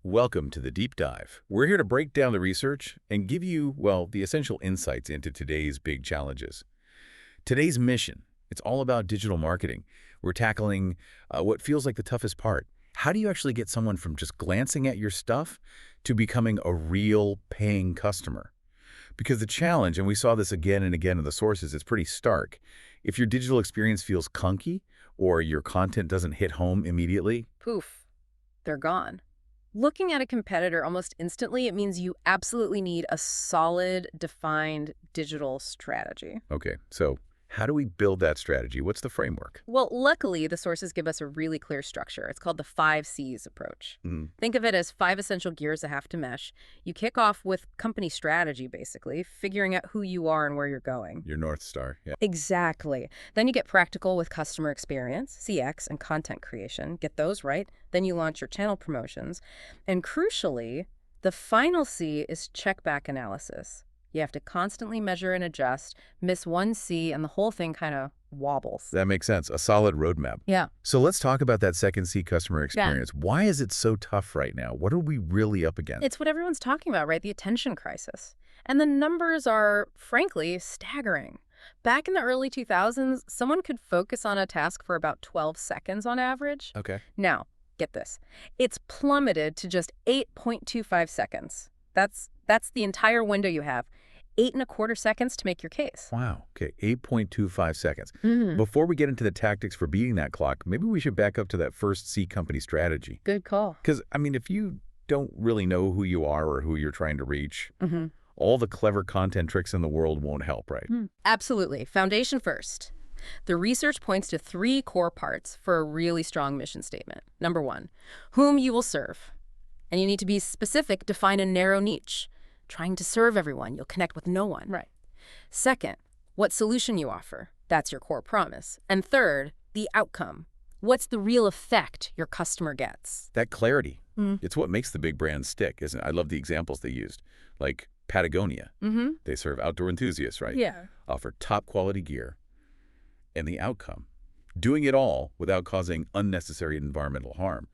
Welcome to the Deep Dive. We're here to break down the research and give you, well, the essential insights into today's big challenges. Today's mission, it's all about digital marketing. We're tackling what feels like the toughest part. How do you actually get someone from just glancing at your stuff to becoming a real paying customer? Because the challenge, and we saw this again and again in the sources, it's pretty stark. If your digital experience feels clunky or your content doesn't hit home immediately, Poof, they're gone. Looking at a competitor almost instantly, it means you absolutely need a solid, defined digital strategy. okay, so how do we build that strategy? What's the framework? Well, luckily, the sources give us a really clear structure. It's called the 5 Cs approach. Mm, Think of it as 5 essential gears that have to mesh. You kick off with company strategy, basically, figuring out who you are and where you're going. your North Star, yeah. Exactly. Then you get practical with customer experience, CX, and content creation. Get those right. Then you launch your channel promotions. And crucially, the final C is check back analysis. You have to constantly measure and adjust. Miss one C, and the whole thing kind of wobbles. That makes sense, a solid roadmap. Yeah. So let's talk about that second C, customer experience. Why is it so tough right now? What are we really up against? It's what everyone's talking about, right? The attention crisis. And the numbers are, frankly, staggering. Back in the early 2000s, someone could focus on a task for about 12 seconds on average. Okay. Now, get this. It's plummeted to just 8.25 seconds. That's the entire window you have. 8.25 seconds to make your case. Wow, okay, 8.25 seconds. Mhm. Before we get into the tactics for beating that clock, maybe we should back up to that first C, company strategy. Good call. Because, I mean, if you don't really know who you are or who you're trying to reach, Mhm. all the clever content tricks in the world won't help, right? Absolutely. Foundation first. The research points to 3 core parts for a really strong mission statement. Number 1, whom you will serve. And you need to be specific, define a narrow niche. Trying to serve everyone, you'll connect with no one. Right. Second, what solution you offer. That's your core promise. And third, the outcome. What's the real effect your customer gets? That clarity, it's what makes the big brands stick, isn't it? I love the examples they used, like Patagonia. Mm-hmm. They serve outdoor enthusiasts, right? Yeah. Offer top quality gear. And the outcome, doing it all without causing unnecessary environmental harm.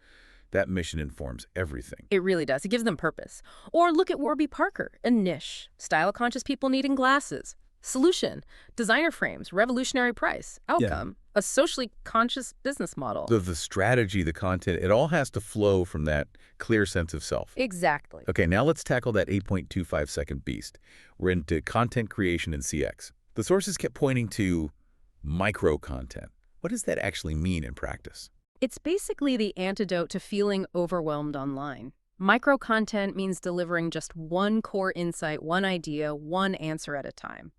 That mission informs everything. It really does. It gives them purpose. Or look at Warby Parker, a niche. Style-conscious people needing glasses. Solution, designer frames, revolutionary price. Outcome, a socially conscious business model. The strategy, the content, it all has to flow from that clear sense of self. Exactly. Okay, now let's tackle that 8.25 second beast. We're into content creation and CX. The sources kept pointing to micro content. What does that actually mean in practice? It's basically the antidote to feeling overwhelmed online. Micro-content means delivering just one core insight, one idea, one answer at a time.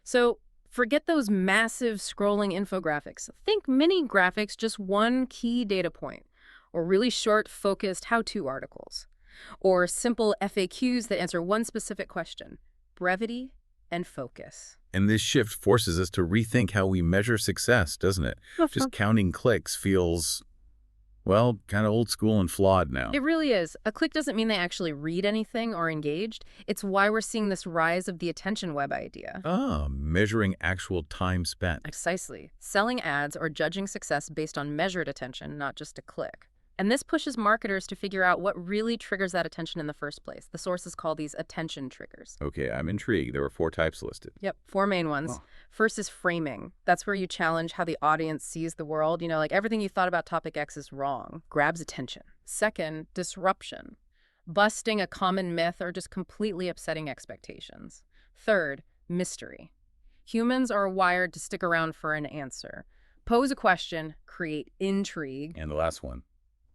So forget those massive scrolling infographics. Think mini graphics, just one key data point, or really short, focused how-to articles, or simple FAQs that answer one specific question. Brevity and focus. And this shift forces us to rethink how we measure success, doesn't it? Just counting clicks feels, well, kind of old school and flawed now. It really is. A click doesn't mean they actually read anything or engaged. It's why we're seeing this rise of the attention web idea. Measuring actual time spent. Precisely. Selling ads or judging success based on measured attention, not just a click. And this pushes marketers to figure out what really triggers that attention in the first place. The sources call these attention triggers. Okay, I'm intrigued. There were 4 types listed. Yep, 4 main ones. Wow. First is framing. That's where you challenge how the audience sees the world. You know, like everything you thought about topic X is wrong. Grabs attention. Second, disruption. Busting a common myth or just completely upsetting expectations. Third, mystery. Humans are wired to stick around for an answer. Pose a question, create intrigue. And the last one,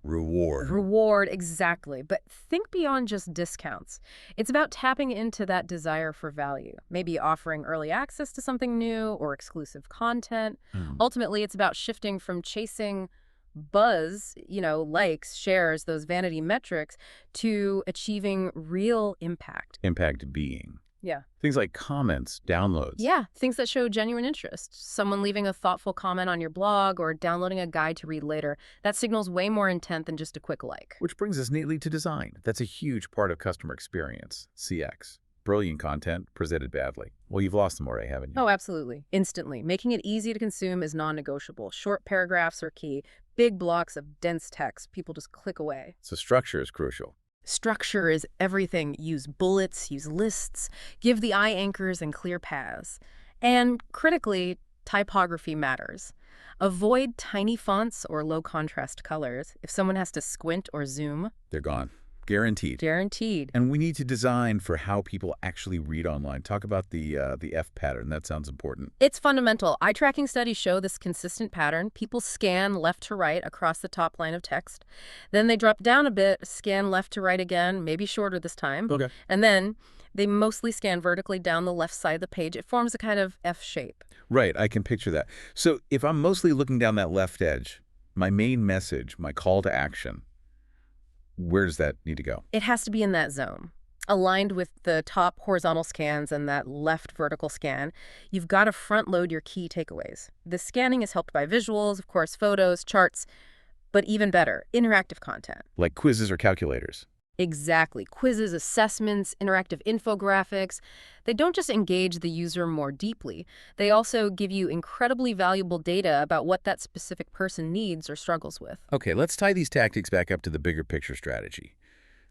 reward. Reward, exactly. But think beyond just discounts. It's about tapping into that desire for value, maybe offering early access to something new or exclusive content. Ultimately, it's about shifting from chasing buzz, likes, shares, those vanity metrics, to achieving real impact. Impact being. Yeah. Things like comments, downloads. Yeah, things that show genuine interest. Someone leaving a thoughtful comment on your blog or downloading a guide to read later. That signals way more intent than just a quick like. Which brings us neatly to design. That's a huge part of customer experience, CX. Brilliant content presented badly. Well, you've lost them already, haven't you? Oh, absolutely. Instantly. Making it easy to consume is non-negotiable. Short paragraphs are key. Big blocks of dense text. People just click away. So structure is crucial. Structure is everything. Use bullets, use lists, give the eye anchors and clear paths. And critically, typography matters. Avoid tiny fonts or low contrast colors. If someone has to squint or zoom, They're gone. Guaranteed. guaranteed. And we need to design for how people actually read online. Talk about the F pattern. That sounds important. It's fundamental. Eye tracking studies show this consistent pattern. People scan left to right across the top line of text. Then they drop down a bit, scan left to right again, maybe shorter this time. Okay. And then they mostly scan vertically down the left side of the page. It forms a kind of F shape. Right, I can picture that. So if I'm mostly looking down that left edge, my main message, my call to action, where does that need to go? It has to be in that zone. Aligned with the top horizontal scans and that left vertical scan, you've got to front load your key takeaways. The scanning is helped by visuals, of course, photos, charts, but even better, interactive content. Like quizzes or calculators. Exactly. Quizzes, assessments, interactive infographics. They don't just engage the user more deeply. They also give you incredibly valuable data about what that specific person needs or struggles with. Okay, let's tie these tactics back up to the bigger picture strategy.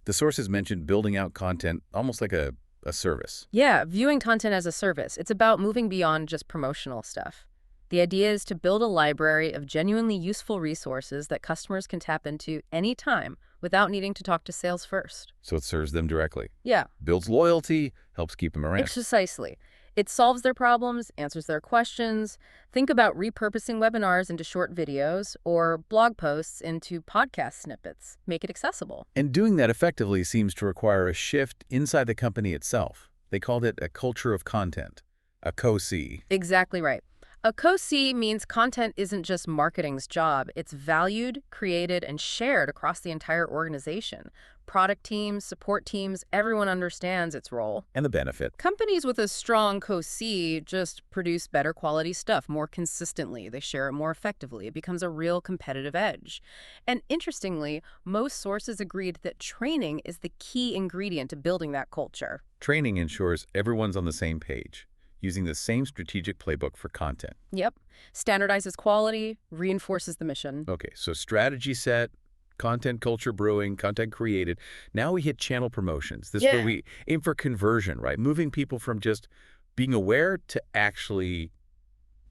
The sources mentioned building out content almost like a service. Yeah, viewing content as a service. It's about moving beyond just promotional stuff. The idea is to build a library of genuinely useful resources that customers can tap into anytime without needing to talk to sales first. So it serves them directly. Yeah, Builds loyalty, helps keep them around. precisely. It solves their problems, answers their questions. Think about repurposing webinars into short videos or blog posts into podcast snippets. Make it accessible. And doing that effectively seems to require a shift inside the company itself. They called it a culture of content, a COC. Exactly right. A COC means content isn't just marketing's job. It's valued, created, and shared across the entire organization. Product teams, support teams, everyone understands its role. And the benefit. Companies with a strong COC just produce better quality stuff more consistently. They share it more effectively. It becomes a real competitive edge. And interestingly, most sources agreed that training is the key ingredient to building that culture. Training ensures everyone's on the same page, using the same strategic playbook for content. Yep. Standardizes quality, reinforces the mission. Okay, so strategy set, content culture brewing, content created. Now we hit channel promotions. This is where we aim for conversion, right? Moving people from just being aware to actually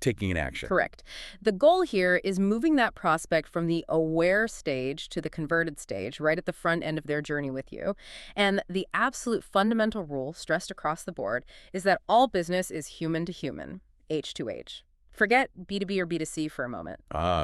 taking an action. Correct. The goal here is moving that prospect from the aware stage to the converted stage, right at the front end of their journey with you. And the absolute fundamental rule, stressed across the board, is that all business is human to human, H to H. Forget B2B or B2C for a moment.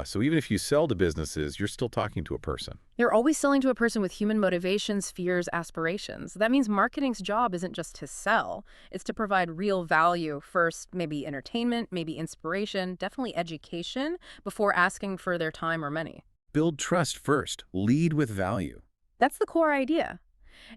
So even if you sell to businesses, you're still talking to a person. You're always selling to a person with human motivations, fears, aspirations. That means marketing's job isn't just to sell. It's to provide real value. First, maybe entertainment, maybe inspiration, definitely education, before asking for their time or money. Build trust first. Lead with value. That's the core idea.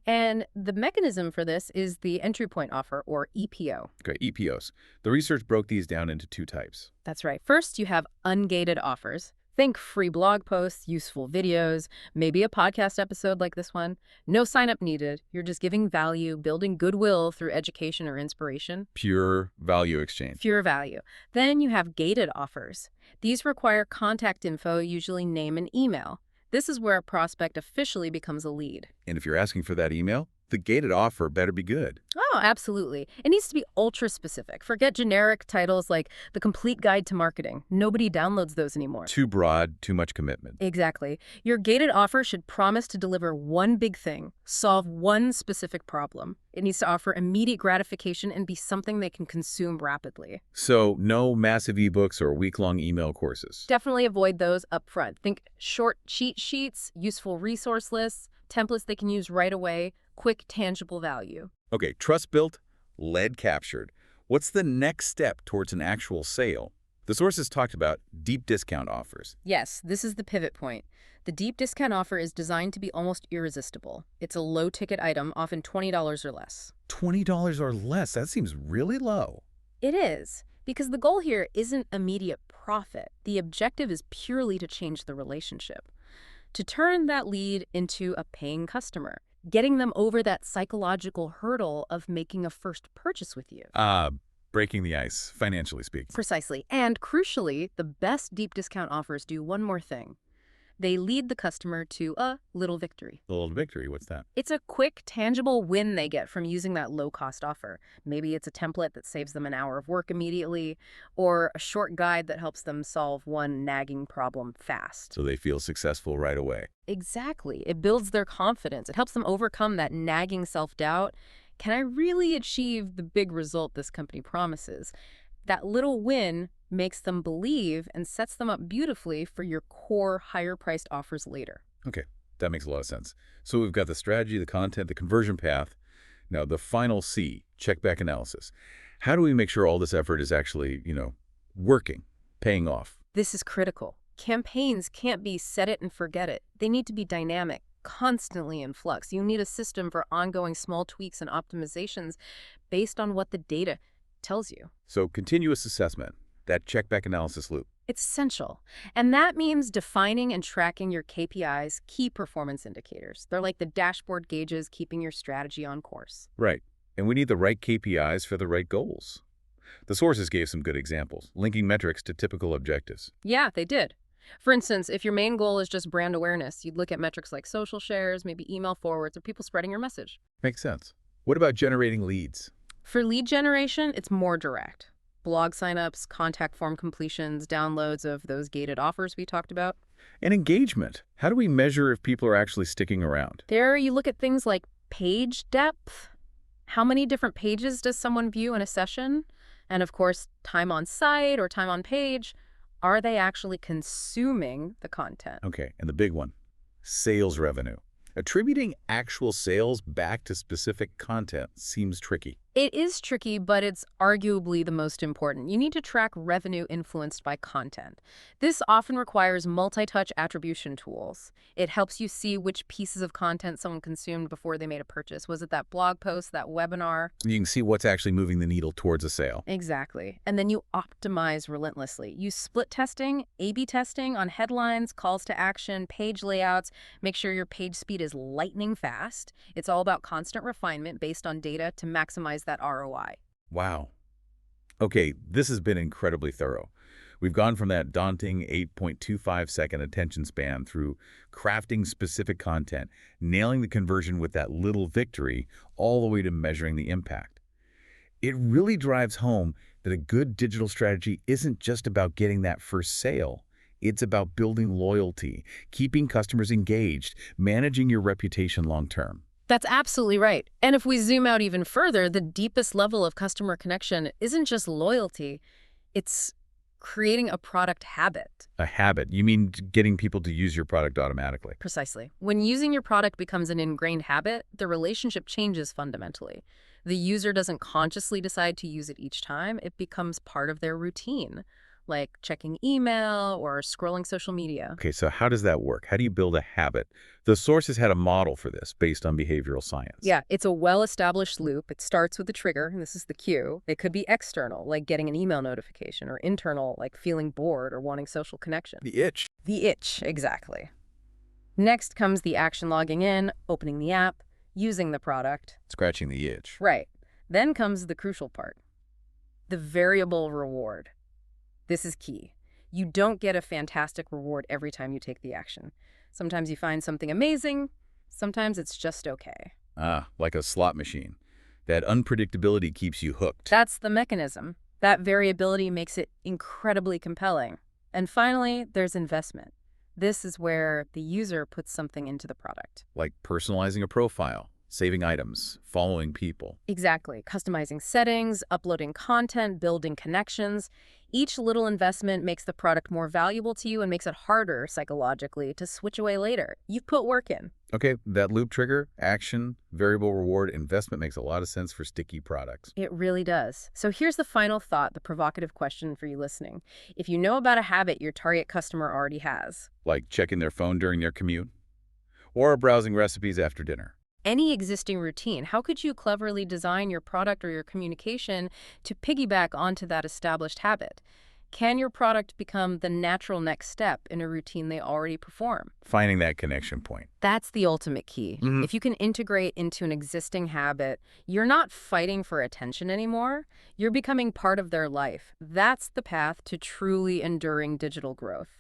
And the mechanism for this is the entry point offer, or EPO. Okay, EPOs. The research broke these down into two types. That's right. First, you have ungated offers. Think free blog posts, useful videos, maybe a podcast episode like this one. No sign up needed. You're just giving value, building goodwill through education or inspiration. Pure value exchange. Pure value. Then you have gated offers. These require contact info, usually name and email. This is where a prospect officially becomes a lead. And if you're asking for that email, the gated offer better be good. Oh, absolutely. It needs to be ultra specific. Forget generic titles like The Complete Guide to Marketing. Nobody downloads those anymore. Too broad, too much commitment. Exactly. Your gated offer should promise to deliver one big thing, solve one specific problem. It needs to offer immediate gratification and be something they can consume rapidly. So no massive ebooks or week-long email courses. Definitely avoid those up front. Think short cheat sheets, useful resource lists, templates they can use right away, quick, tangible value. Okay, trust built, lead captured. What's the next step towards an actual sale? The sources talked about deep discount offers. Yes, this is the pivot point. The deep discount offer is designed to be almost irresistible. It's a low-ticket item, often $20 or less. $20 or less? That seems really low. It is, because the goal here isn't immediate profit. The objective is purely to change the relationship, to turn that lead into a paying customer, getting them over that psychological hurdle of making a first purchase with you. Breaking the ice, financially speaking. Precisely. And crucially, the best deep discount offers do one more thing. They lead the customer to a little victory. A little victory, what's that? It's a quick, tangible win they get from using that low-cost offer. Maybe it's a template that saves them an hour of work immediately, or a short guide that helps them solve one nagging problem fast. So they feel successful right away. Exactly. It builds their confidence. It helps them overcome that nagging self-doubt. Can I really achieve the big result this company promises? That little win makes them believe and sets them up beautifully for your core higher-priced offers later. Okay, that makes a lot of sense. So we've got the strategy, the content, the conversion path. Now, the final C, check-back analysis. How do we make sure all this effort is actually, working, paying off? This is critical. Campaigns can't be set it and forget it. They need to be dynamic, constantly in flux. You need a system for ongoing small tweaks and optimizations based on what the data tells you. So continuous assessment, that check-back analysis loop. It's essential. And that means defining and tracking your KPIs, key performance indicators. They're like the dashboard gauges keeping your strategy on course. Right. And we need the right KPIs for the right goals. The sources gave some good examples, linking metrics to typical objectives. Yeah, they did. For instance, if your main goal is just brand awareness, you'd look at metrics like social shares, maybe email forwards, or people spreading your message. Makes sense. What about generating leads? For lead generation, it's more direct. Blog signups, contact form completions, downloads of those gated offers we talked about. And engagement. How do we measure if people are actually sticking around? There you look at things like page depth. How many different pages does someone view in a session? And of course, time on site or time on page. Are they actually consuming the content? Okay, and the big one, sales revenue. Attributing actual sales back to specific content seems tricky. It is tricky, but it's arguably the most important. You need to track revenue influenced by content. This often requires multi-touch attribution tools. It helps you see which pieces of content someone consumed before they made a purchase. Was it that blog post, that webinar? You can see what's actually moving the needle towards a sale. Exactly. And then you optimize relentlessly. Use split testing, A/B testing on headlines, calls to action, page layouts. Make sure your page speed is lightning fast. It's all about constant refinement based on data to maximize that ROI. Wow. Okay, this has been incredibly thorough. We've gone from that daunting 8.25-second attention span through crafting specific content, nailing the conversion with that little victory, all the way to measuring the impact. It really drives home that a good digital strategy isn't just about getting that first sale. It's about building loyalty, keeping customers engaged, managing your reputation long-term. That's absolutely right. And if we zoom out even further, the deepest level of customer connection isn't just loyalty, it's creating a product habit. A habit? You mean getting people to use your product automatically? Precisely. When using your product becomes an ingrained habit, the relationship changes fundamentally. The user doesn't consciously decide to use it each time. It becomes part of their routine, like checking email or scrolling social media. Okay, so how does that work? How do you build a habit? The sources had a model for this based on behavioral science. Yeah, it's a well-established loop. It starts with a trigger, and this is the cue. It could be external, like getting an email notification, or internal, like feeling bored or wanting social connection. The itch. The itch, exactly. Next comes the action logging in, opening the app, using the product. Scratching the itch. Right. Then comes the crucial part, the variable reward. This is key. You don't get a fantastic reward every time you take the action. Sometimes you find something amazing, sometimes it's just okay. Ah, like a slot machine. That unpredictability keeps you hooked. That's the mechanism. That variability makes it incredibly compelling. And finally, there's investment. This is where the user puts something into the product. Like personalizing a profile, saving items, following people. Exactly. Customizing settings, uploading content, building connections. Each little investment makes the product more valuable to you and makes it harder psychologically to switch away later. You've put work in. Okay, that loop trigger, action, variable reward, investment makes a lot of sense for sticky products. It really does. So here's the final thought, the provocative question for you listening. If you know about a habit your target customer already has, Like checking their phone during their commute, or browsing recipes after dinner. any existing routine, how could you cleverly design your product or your communication to piggyback onto that established habit? Can your product become the natural next step in a routine they already perform? Finding that connection point. That's the ultimate key. Mhm. If you can integrate into an existing habit, you're not fighting for attention anymore. You're becoming part of their life. That's the path to truly enduring digital growth.